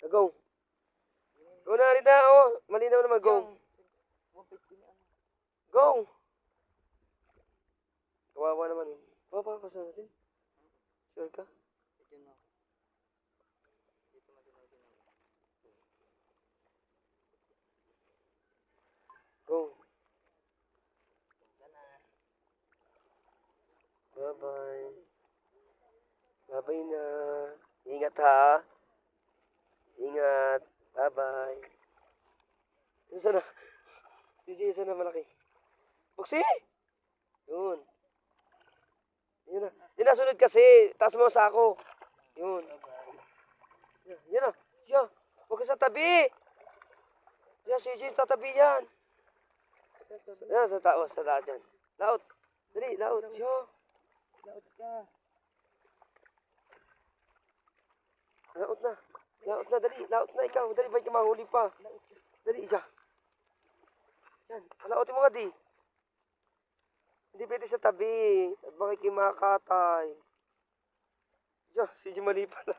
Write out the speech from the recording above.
Go. Go na rin na, oh. Malinaw naman, go. Go. Kawawa naman. Papapasa natin. Sure ka? Go. Bye-bye. Bye-bye na. Ingat ha. Ingat. Bye-bye. Isa na. Isa na malaki. Buksi! Yun. Yun na. Yun na, sunod kasi. Taas mo sa ako. Yun. Yun na. Siya. Huwag ka sa tabi. Siya, si Jay, tatabi yan. Yan, sa tao. Sa lahat yan. Laot. Dali, laot. Siya. Laot ka. Laot na. Laot na, dali. Laot na ikaw. Dali, ba't ka mahuli pa? Dali, siya. Yan. Laotin mo nga, di. Hindi pwede sa tabi. At bakit kayo makakatay? Diyan, si Jimali pala.